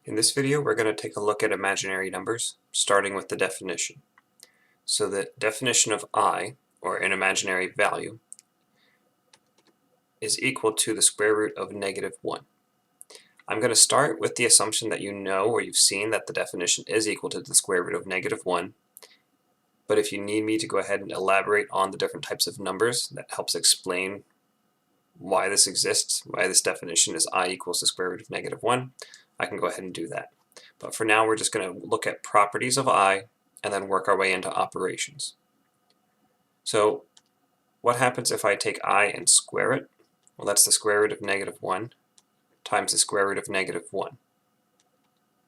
In this video, we're going to take a look at imaginary numbers, starting with the definition. So the definition of I, or an imaginary value, is equal to the square root of -1. I'm going to start with the assumption that you know or you've seen that the definition is equal to the square root of -1, but if you need me to go ahead and elaborate on the different types of numbers, that helps explain why this exists, why this definition is I equals the square root of -1, I can go ahead and do that. But for now, we're just going to look at properties of I and then work our way into operations. So what happens if I take I and square it? Well, that's the square root of -1 times the square root of -1,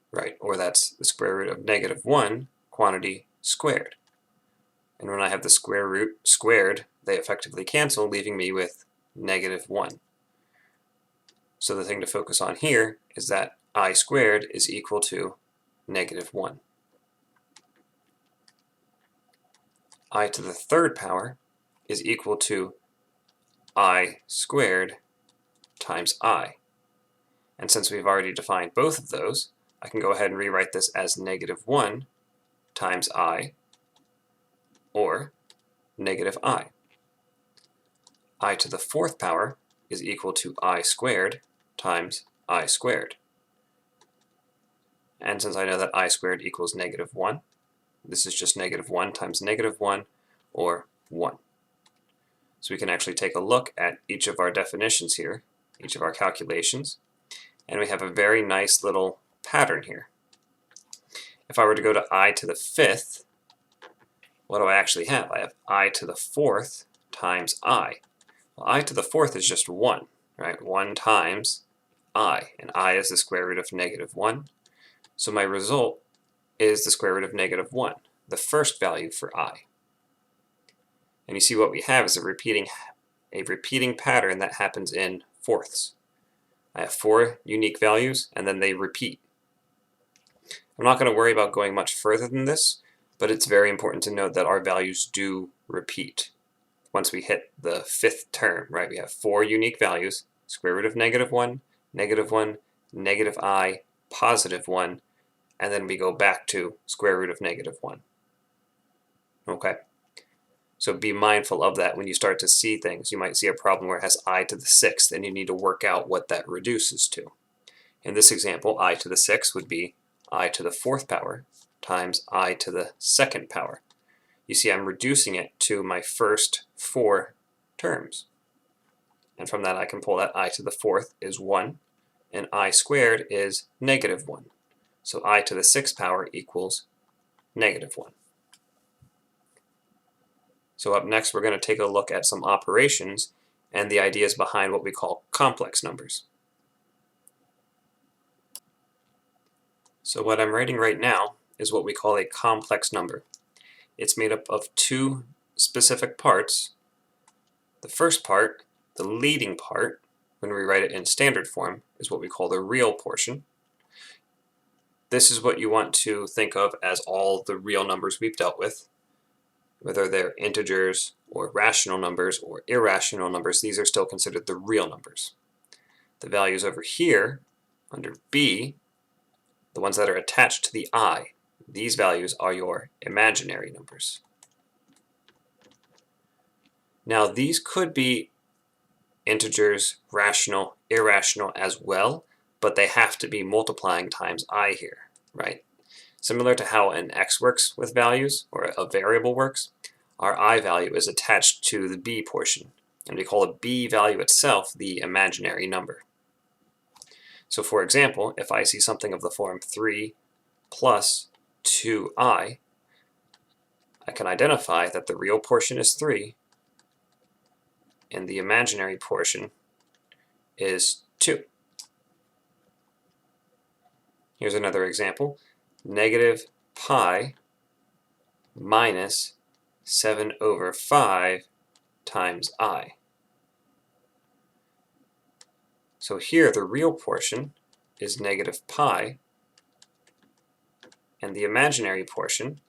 right? Or that's the square root of -1 quantity squared. And when I have the square root squared, they effectively cancel, leaving me with -1. So the thing to focus on here is that I squared is equal to -1. I to the third power is equal to I squared times I. And since we've already defined both of those, I can go ahead and rewrite this as -1 times I, or -I. I to the fourth power is equal to I squared times I squared. And since I know that I squared equals -1, this is just -1 times -1, or 1. So we can actually take a look at each of our definitions here, each of our calculations, and we have a very nice little pattern here. If I were to go to I to the fifth, what do I actually have? I have I to the fourth times I. Well, I to the fourth is just 1, right? 1 times I, and I is the square root of -1. So my result is the square root of -1, the first value for I. And you see what we have is a repeating pattern that happens in fourths. I have 4 unique values, and then they repeat. I'm not going to worry about going much further than this, but it's very important to note that our values do repeat. Once we hit the fifth term, right, we have 4 unique values, square root of -1, -1, -I, +1, and then we go back to square root of -1. Okay? So be mindful of that when you start to see things. You might see a problem where it has I to the sixth, and you need to work out what that reduces to. In this example, I to the sixth would be I to the fourth power times I to the second power. You see I'm reducing it to my first 4 terms. And from that I can pull that I to the fourth is 1, and I squared is -1. So I to the sixth power equals -1. So up next we're going to take a look at some operations and the ideas behind what we call complex numbers. So what I'm writing right now is what we call a complex number. It's made up of 2 specific parts. The first part, the leading part, when we write it in standard form, is what we call the real portion. This is what you want to think of as all the real numbers we've dealt with. Whether they're integers or rational numbers or irrational numbers, these are still considered the real numbers. The values over here, under B, the ones that are attached to the I, these values are your imaginary numbers. Now these could be integers, rational, irrational as well, but they have to be multiplying times I here, right? Similar to how an x works with values, or a variable works, our I value is attached to the B portion, and we call the B value itself the imaginary number. So for example, if I see something of the form 3 plus 2I, I can identify that the real portion is 3, and the imaginary portion is 2. Here's another example. -pi minus 7/5 times I. So here the real portion is -pi, and the imaginary portion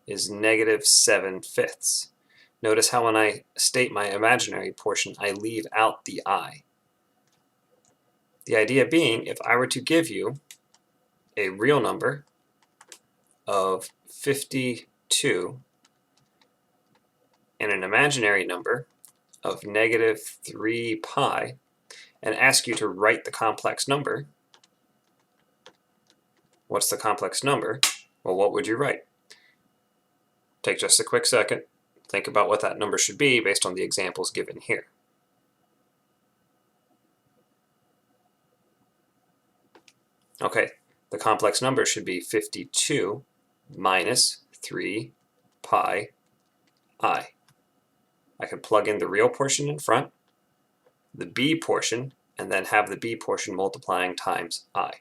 is -7/5. Notice how when I state my imaginary portion, I leave out the I. The idea being, if I were to give you a real number of 52 and an imaginary number of negative 3 pi and ask you to write the complex number, what's the complex number? Well, what would you write? Take just a quick second. Think about what that number should be based on the examples given here. Okay, the complex number should be 52 minus 3 pi I. I can plug in the real portion in front, the b portion, and then have the b portion multiplying times I.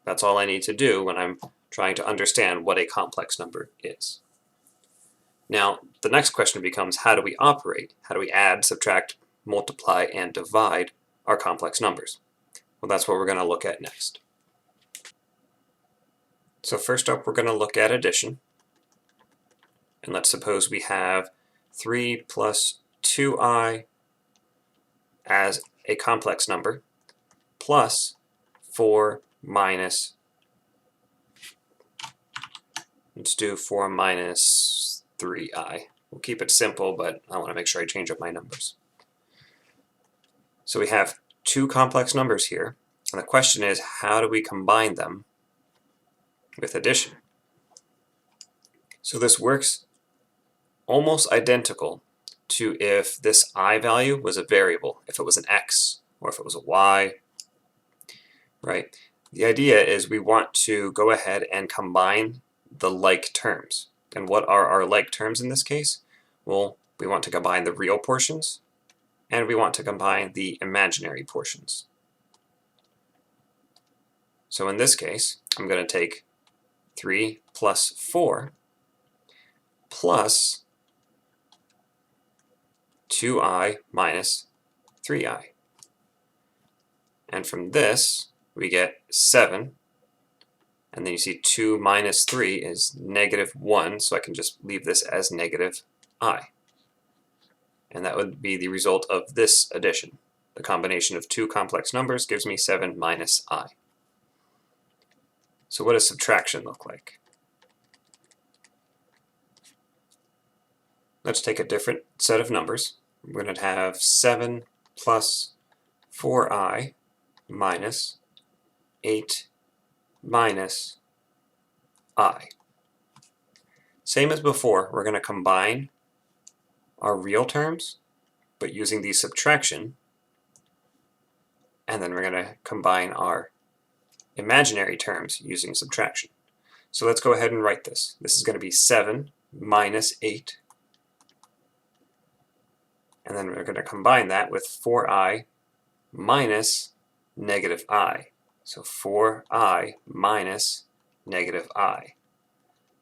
That's all I need to do when I'm trying to understand what a complex number is. Now, the next question becomes, how do we operate? How do we add, subtract, multiply, and divide our complex numbers? Well, that's what we're going to look at next. So first up, we're going to look at addition. And let's suppose we have 3 plus 2i as a complex number plus 4 minus, let's do 4 minus 3i. We'll keep it simple, but I want to make sure I change up my numbers. So we have two complex numbers here, and the question is, how do we combine them with addition? So this works almost identical to if this I value was a variable, if it was an x, or if it was a y, right? The idea is we want to go ahead and combine the like terms. And what are our like terms in this case? Well, we want to combine the real portions, and we want to combine the imaginary portions. So in this case, I'm going to take 3 plus 4 plus 2i minus 3i. And from this, we get 7. And then you see 2 minus 3 is negative 1, so I can just leave this as negative I. And that would be the result of this addition. The combination of two complex numbers gives me 7 minus I. So what does subtraction look like? Let's take a different set of numbers. We're going to have 7 plus 4i minus 8 minus I. Same as before, we're going to combine our real terms, but using the subtraction, and then we're going to combine our imaginary terms using subtraction. So let's go ahead and write this. This is going to be 7 minus 8, and then we're going to combine that with 4i minus negative I. So 4i minus negative I.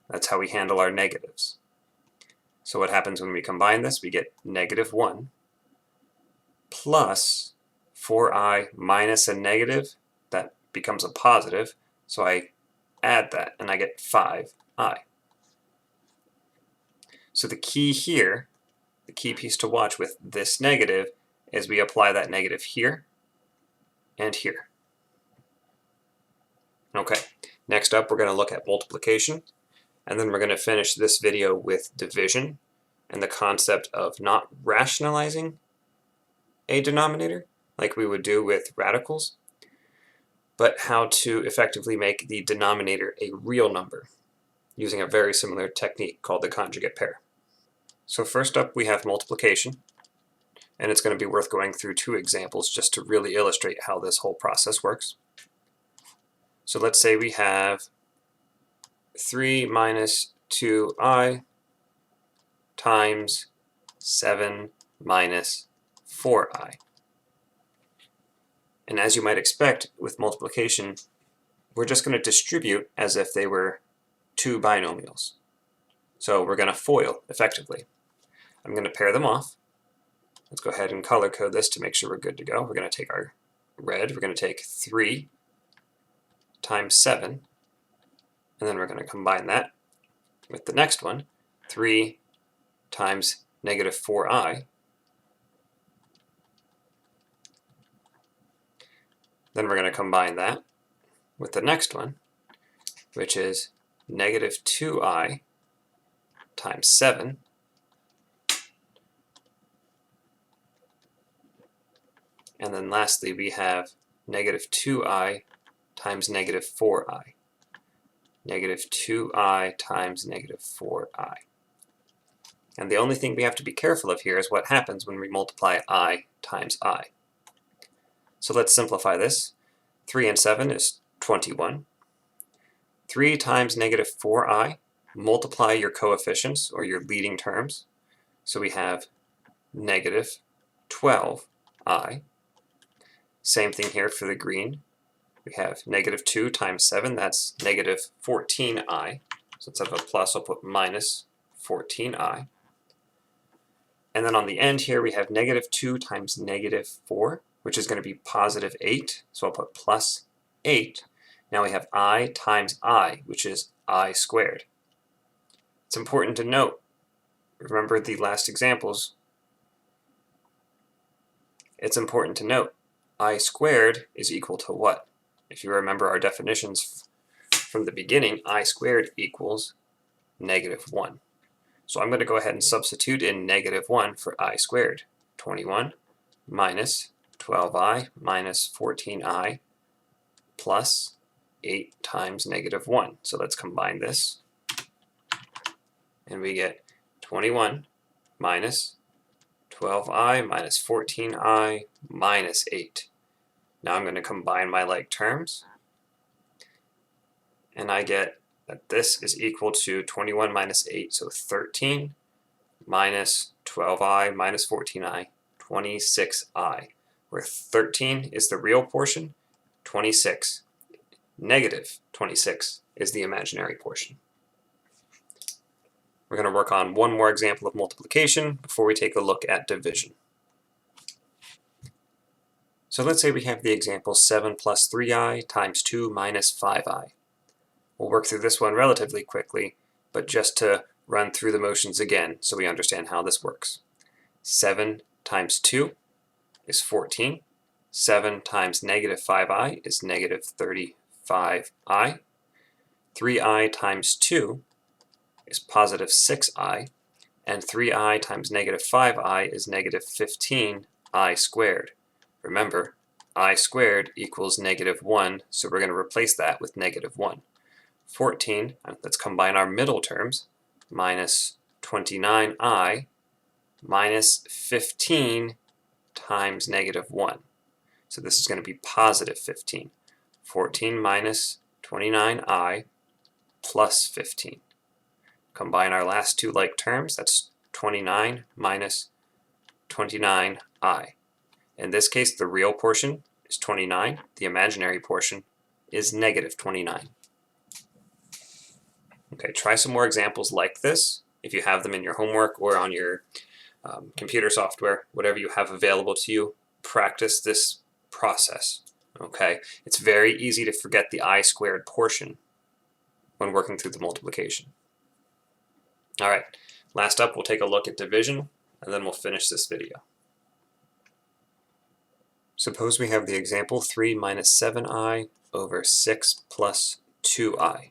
That's how we handle our negatives. So what happens when we combine this? We get negative 1 plus 4i minus a negative. That becomes a positive. So I add that and I get 5i. So the key here, the key piece to watch with this negative, is we apply that negative here and here. Okay, next up we're going to look at multiplication, and then we're going to finish this video with division and the concept of not rationalizing a denominator like we would do with radicals, but how to effectively make the denominator a real number using a very similar technique called the conjugate pair. So first up we have multiplication, and it's going to be worth going through two examples just to really illustrate how this whole process works. So let's say we have 3 minus 2i times 7 minus 4i. And as you might expect with multiplication, we're just going to distribute as if they were two binomials. So we're going to FOIL effectively. I'm going to pair them off. Let's go ahead and color code this to make sure we're good to go. We're going to take our red, we're going to take 3 times 7, and then we're going to combine that with the next one, 3 times negative 4i. Then we're going to combine that with the next one, which is negative 2i times 7 and then lastly we have negative 2i times negative 4i. Negative 2i times negative 4i. And the only thing we have to be careful of here is what happens when we multiply I times I. So let's simplify this. 3 and 7 is 21. 3 times negative 4i, multiply your coefficients or your leading terms. So we have negative 12i. Same thing here for the green. We have negative 2 times 7, that's negative 14i. So instead of a plus, I'll put minus 14i. And then on the end here, we have negative 2 times negative 4, which is going to be positive 8. So I'll put plus 8. Now we have I times I, which is I squared. It's important to note, remember the last examples, it's important to note, I squared is equal to what? If you remember our definitions from the beginning, I squared equals negative 1. So I'm going to go ahead and substitute in negative 1 for I squared. 21 minus 12i minus 14i plus 8 times negative 1. So let's combine this. And we get 21 minus 12i minus 14i minus 8. Now I'm going to combine my like terms, and I get that this is equal to 21 minus 8, so 13 minus 12i minus 14i, 26i, where 13 is the real portion, 26, negative 26 is the imaginary portion. We're going to work on one more example of multiplication before we take a look at division. So let's say we have the example 7 plus 3i times 2 minus 5i. We'll work through this one relatively quickly, but just to run through the motions again so we understand how this works. 7 times 2 is 14. 7 times negative 5i is negative 35i. 3i times 2 is positive 6i. And 3i times negative 5i is negative 15i squared. Remember, I squared equals negative 1, so we're going to replace that with negative 1. 14, let's combine our middle terms, minus 29i minus 15 times negative 1. So this is going to be positive 15. 14 minus 29i plus 15. Combine our last two like terms, that's 29 minus 29i. In this case, the real portion is 29. The imaginary portion is negative 29. Okay, try some more examples like this. If you have them in your homework or on your computer software, whatever you have available to you, practice this process. Okay, it's very easy to forget the I squared portion when working through the multiplication. All right, last up, we'll take a look at division, and then we'll finish this video. Suppose we have the example 3 minus 7i over 6 plus 2i.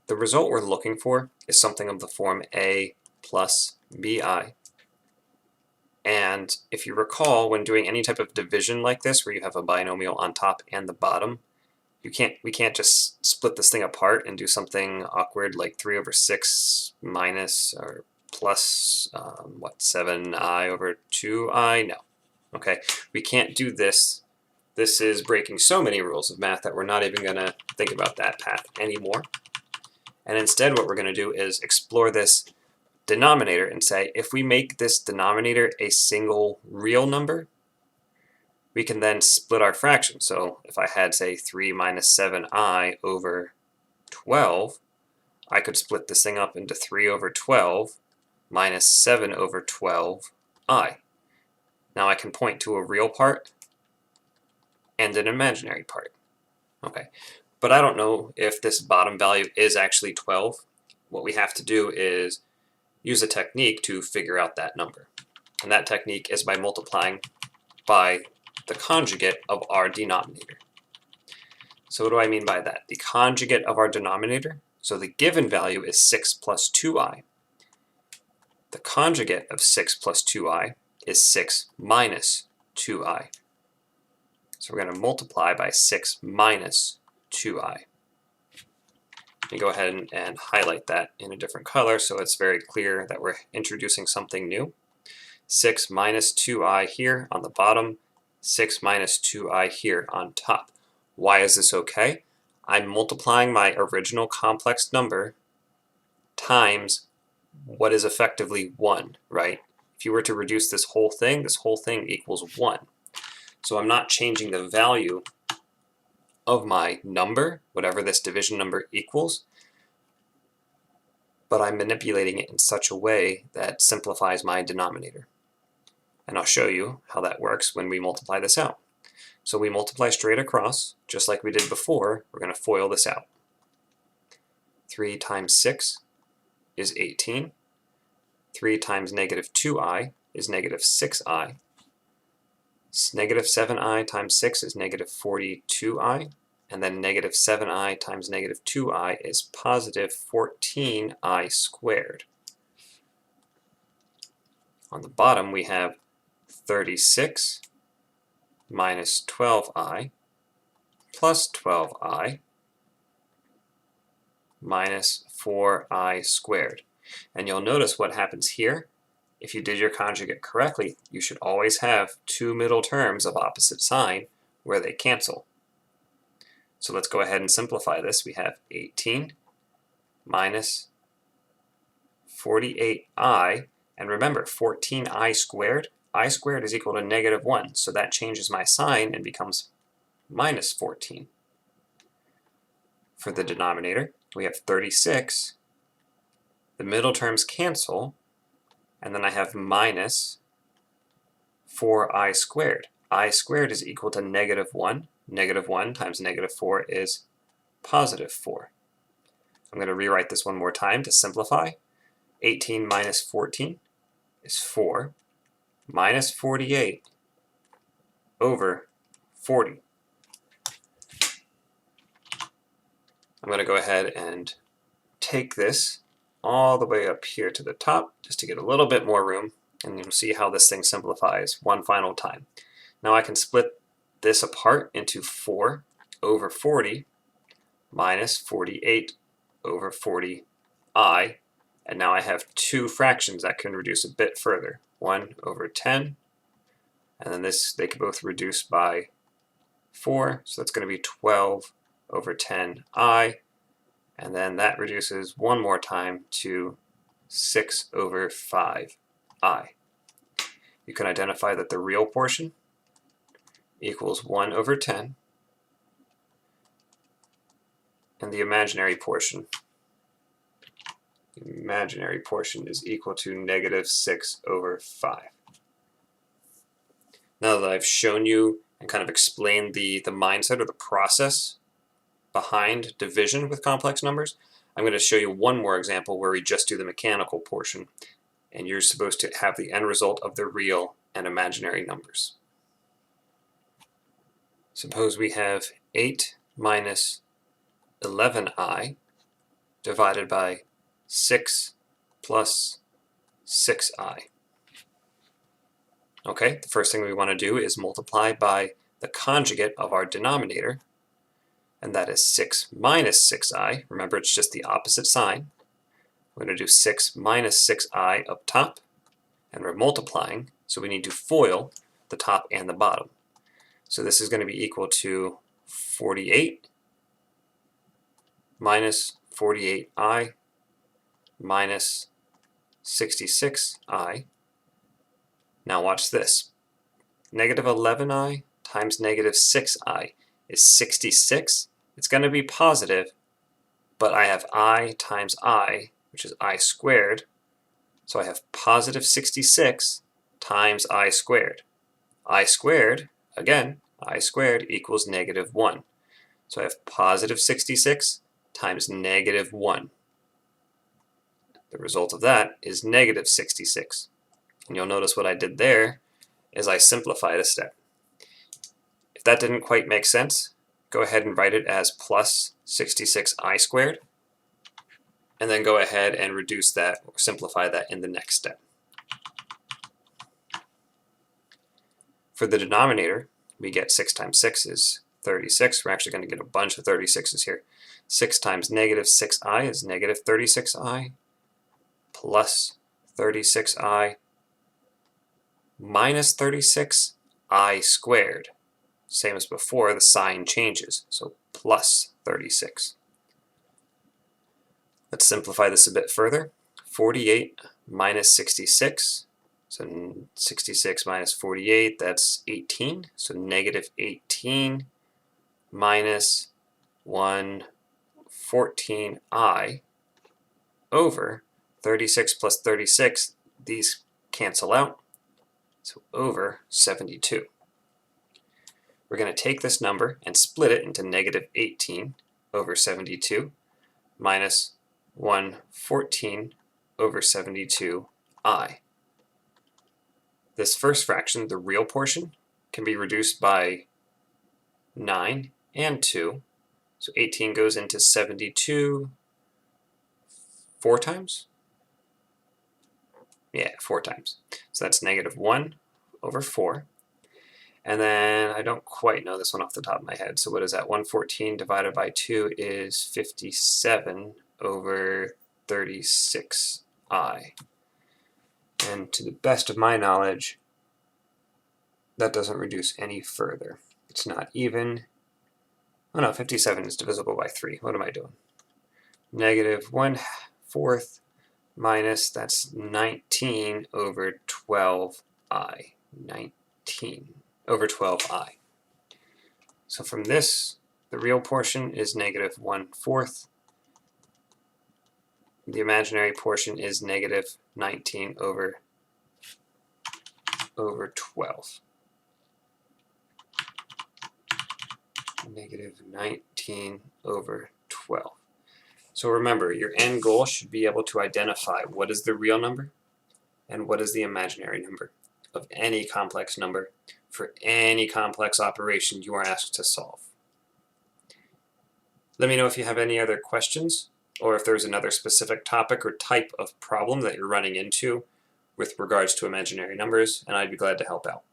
The result we're looking for is something of the form a plus bi. And if you recall, when doing any type of division like this, where you have a binomial on top and the bottom, we can't just split this thing apart and do something awkward like 3 over 6 minus or plus 7i over 2i? No. Okay, we can't do this. This is breaking so many rules of math that we're not even going to think about that path anymore. And instead what we're going to do is explore this denominator and say, if we make this denominator a single real number, we can then split our fraction. So if I had, say, 3 minus 7i over 12, I could split this thing up into 3 over 12 minus 7 over 12i. Now I can point to a real part and an imaginary part. Okay, but I don't know if this bottom value is actually 12. What we have to do is use a technique to figure out that number. And that technique is by multiplying by the conjugate of our denominator. So what do I mean by that? The conjugate of our denominator, so the given value is 6 plus 2i. The conjugate of 6 plus 2i is 6 minus 2i. So we're going to multiply by 6 minus 2i. Let me go ahead and highlight that in a different color so it's very clear that we're introducing something new. 6 minus 2i here on the bottom, 6 minus 2i here on top. Why is this okay? I'm multiplying my original complex number times what is effectively 1, right? If you were to reduce this whole thing equals 1. So I'm not changing the value of my number, whatever this division number equals, but I'm manipulating it in such a way that simplifies my denominator. And I'll show you how that works when we multiply this out. So we multiply straight across, just like we did before. We're going to FOIL this out. 3 times 6 is 18. 3 times negative 2i is negative 6i. Negative 7i times 6 is negative 42i. And then negative 7i times negative 2i is positive 14i squared. On the bottom we have 36 minus 12i plus 12i minus 4i squared. And you'll notice what happens here. If you did your conjugate correctly, you should always have two middle terms of opposite sign where they cancel. So let's go ahead and simplify this. We have 18 minus 48i, and remember 14i squared. I squared is equal to negative 1, so that changes my sign and becomes minus 14. For the denominator, we have 36. The middle terms cancel, and then I have minus 4i squared. I squared is equal to negative 1. Negative 1 times negative 4 is positive 4. I'm going to rewrite this one more time to simplify. 18 minus 14 is 4. Minus 48 over 40. I'm going to go ahead and take this all the way up here to the top just to get a little bit more room, and you'll see how this thing simplifies one final time. Now I can split this apart into 4 over 40 minus 48 over 40i, and now I have two fractions that can reduce a bit further. 1 over 10, and then they can both reduce by 4, so that's going to be 12 over 10i, and then that reduces one more time to 6 over 5i. You can identify that the real portion equals 1 over 10, and the imaginary portion is equal to negative 6 over 5. Now that I've shown you and kind of explained the mindset or the process behind division with complex numbers, I'm going to show you one more example where we just do the mechanical portion, and you're supposed to have the end result of the real and imaginary numbers. Suppose we have 8 minus 11i divided by 6 plus 6i. Okay, the first thing we want to do is multiply by the conjugate of our denominator, and that is 6 minus 6i. Remember, it's just the opposite sign. We're going to do 6 minus 6i up top, and we're multiplying, so we need to FOIL the top and the bottom. So this is going to be equal to 48 minus 48i minus 66i. Now watch this. Negative 11i times negative 6i is 66. It's going to be positive, but I have I times I, which is I squared. So I have positive 66 times I squared. I squared, again, I squared equals negative 1. So I have positive 66 times negative 1. The result of that is negative 66. And you'll notice what I did there is I simplified a step. If that didn't quite make sense, go ahead and write it as plus 66i squared, and then go ahead and reduce that or simplify that in the next step. For the denominator, we get 6 times 6 is 36. We're actually going to get a bunch of 36's here. 6 times negative 6i is negative 36i plus 36i minus 36i squared. Same as before, the sign changes, so plus 36. Let's simplify this a bit further. 48 minus 66, so 66 minus 48, that's 18. So negative 18 minus 114i over 36 plus 36, these cancel out, so over 72. We're going to take this number and split it into negative 18 over 72 minus 114 over 72i. This first fraction, the real portion, can be reduced by 9 and 2. So 18 goes into 72 4 times? Yeah, 4 times. So that's negative 1 over 4. And then I don't quite know this one off the top of my head. So what is that? 114 divided by 2 is 57 over 36i. And to the best of my knowledge, that doesn't reduce any further. It's not even. Oh no, 57 is divisible by 3. What am I doing? Negative 1/4 minus, that's 19 over 12i. 19 over 12i. So from this, the real portion is negative 1/4. The imaginary portion is negative 19 over 12. Negative 19 over 12. So remember, your end goal should be able to identify what is the real number and what is the imaginary number of any complex number for any complex operation you are asked to solve. Let me know if you have any other questions, or if there's another specific topic or type of problem that you're running into with regards to imaginary numbers, and I'd be glad to help out.